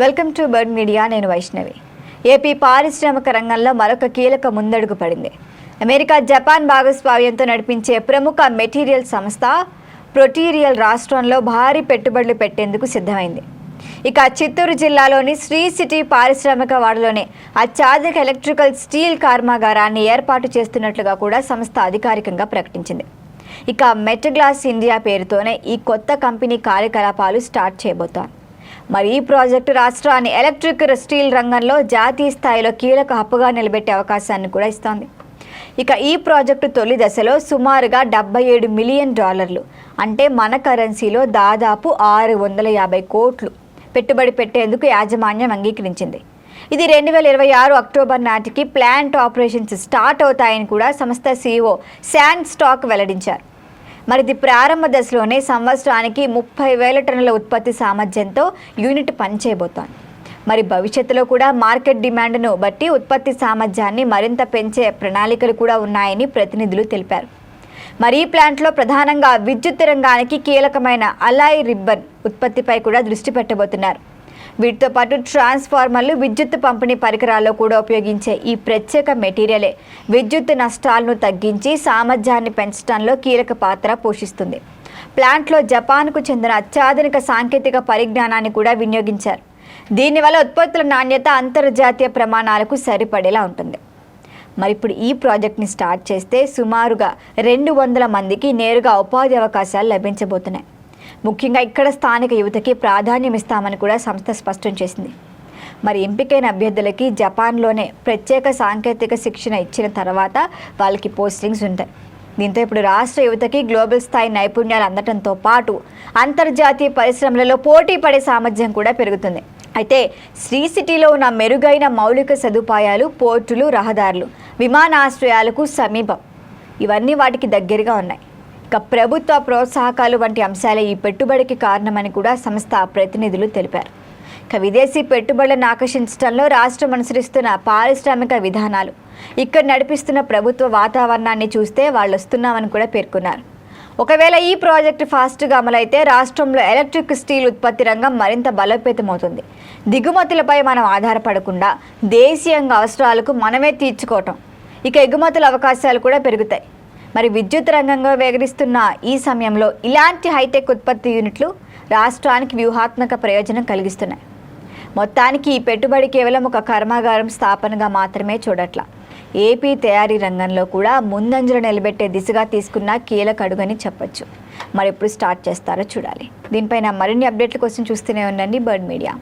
Welcome to bird media. నేను Vaishnavi. AP పారిశ్రామిక రంగంలో మరొక కీలక ముందడుగు పడింది. అమెరికా, జపాన్ భాగస్వామ్యంతో నడిపించే ప్రముఖ మెటీరియల్ సంస్థ ప్రొటీరియల్ రాష్ట్రంలో భారీ పెట్టుబడులు పెట్టేందుకు సిద్ధమైంది. ఇక చిత్తూరు జిల్లాలోని శ్రీ సిటీ పారిశ్రామిక వాడలోనే అత్యాధునిక ఎలక్ట్రికల్ స్టీల్ కర్మాగారాన్ని ఏర్పాటు చేస్తున్నట్లుగా కూడా సంస్థ అధికారికంగా ప్రకటించింది. ఇక మెటగ్లాస్ ఇండియా పేరుతోనే ఈ కొత్త కంపెనీ కార్యకలాపాలు స్టార్ట్ చేయబోతోంది. మరి ఈ ప్రాజెక్టు రాష్ట్రాన్ని ఎలక్ట్రిక్ స్టీల్ రంగంలో జాతీయ స్థాయిలో కీలక హబ్బుగా నిలబెట్టే అవకాశాన్ని కూడా ఇస్తోంది. ఇక ఈ ప్రాజెక్టు తొలి దశలో సుమారుగా $77 మిలియన్, అంటే మన కరెన్సీలో దాదాపు 650 కోట్లు పెట్టుబడి పెట్టేందుకు యాజమాన్యం అంగీకరించింది. ఇది 2026 అక్టోబర్ నాటికి ప్లాంట్ ఆపరేషన్స్ స్టార్ట్ అవుతాయని కూడా సంస్థ CEO శాన్ స్టాక్ వెల్లడించారు. మరి ఇది ప్రారంభ దశలోనే సంవత్సరానికి 30,000 టన్నుల ఉత్పత్తి సామర్థ్యంతో యూనిట్ పనిచేయబోతోంది. మరి భవిష్యత్తులో కూడా మార్కెట్ డిమాండ్ను బట్టి ఉత్పత్తి సామర్థ్యాన్ని మరింత పెంచే ప్రణాళికలు కూడా ఉన్నాయని ప్రతినిధులు తెలిపారు. మరి ఈ ప్లాంట్లో ప్రధానంగా విద్యుత్ రంగానికి కీలకమైన అలాయ్ రిబ్బన్ ఉత్పత్తిపై కూడా దృష్టి పెట్టబోతున్నారు. వీటితో పాటు ట్రాన్స్ఫార్మర్లు, విద్యుత్ పంపిణీ పరికరాల్లో కూడా ఉపయోగించే ఈ ప్రత్యేక మెటీరియలే విద్యుత్ నష్టాలను తగ్గించి సామర్థ్యాన్ని పెంచడంలో కీలక పాత్ర పోషిస్తుంది. ప్లాంట్లో జపాన్కు చెందిన అత్యాధునిక సాంకేతిక పరిజ్ఞానాన్ని కూడా వినియోగించారు. దీనివల్ల ఉత్పత్తుల నాణ్యత అంతర్జాతీయ ప్రమాణాలకు సరిపడేలా ఉంటుంది. మరి ఇప్పుడు ఈ ప్రాజెక్ట్ని స్టార్ట్ చేస్తే సుమారుగా 200 మందికి నేరుగా ఉపాధి అవకాశాలు లభించబోతున్నాయి. ముఖ్యంగా ఇక్కడ స్థానిక యువతకి ప్రాధాన్యం ఇస్తామని కూడా సంస్థ స్పష్టం చేసింది. మరి ఎంపికైన అభ్యర్థులకి జపాన్లోనే ప్రత్యేక సాంకేతిక శిక్షణ ఇచ్చిన తర్వాత వాళ్ళకి పోస్టింగ్స్ ఉంటాయి. దీంతో ఇప్పుడు రాష్ట్ర యువతకి గ్లోబల్ స్థాయి నైపుణ్యాలు అందడంతో పాటు అంతర్జాతీయ పరిశ్రమలలో పోటీ పడే సామర్థ్యం కూడా పెరుగుతుంది. అయితే శ్రీ సిటీలో ఉన్న మెరుగైన మౌలిక సదుపాయాలు, పోర్టులు, రహదారులు, విమానాశ్రయాలకు సమీపం ఇవన్నీ వాటికి దగ్గరగా ఉన్నాయి. ఇక ప్రభుత్వ ప్రోత్సాహకాలు వంటి అంశాలే ఈ పెట్టుబడికి కారణమని కూడా సంస్థ ప్రతినిధులు తెలిపారు. ఇక విదేశీ పెట్టుబడులను ఆకర్షించడంలో రాష్ట్రం అనుసరిస్తున్న పారిశ్రామిక విధానాలు, ఇక్కడ నడిపిస్తున్న ప్రభుత్వ వాతావరణాన్ని చూస్తే వాళ్ళు వస్తున్నామని కూడా పేర్కొన్నారు. ఒకవేళ ఈ ప్రాజెక్టు ఫాస్ట్గా అమలైతే రాష్ట్రంలో ఎలక్ట్రిక్ స్టీల్ ఉత్పత్తి రంగం మరింత బలోపేతమవుతుంది. దిగుమతులపై మనం ఆధారపడకుండా దేశీయంగా అవసరాలకు మనమే తీర్చుకోవటం, ఇక ఎగుమతుల అవకాశాలు కూడా పెరుగుతాయి. మరి విద్యుత్ రంగంగా వేగరిస్తున్న ఈ సమయంలో ఇలాంటి హైటెక్ ఉత్పత్తి యూనిట్లు రాష్ట్రానికి వ్యూహాత్మక ప్రయోజనం కలిగిస్తున్నాయి. మొత్తానికి ఈ పెట్టుబడి కేవలం ఒక కర్మాగారం స్థాపనగా మాత్రమే చూడట్ల, ఏపీ తయారీ రంగంలో కూడా ముందంజలు నిలబెట్టే దిశగా తీసుకున్న కీలక అడుగని చెప్పొచ్చు. మరి ఎప్పుడు స్టార్ట్ చేస్తారో చూడాలి. దీనిపైన మరిన్ని అప్డేట్ల కోసం చూస్తూనే ఉండండి బర్డ్ మీడియా.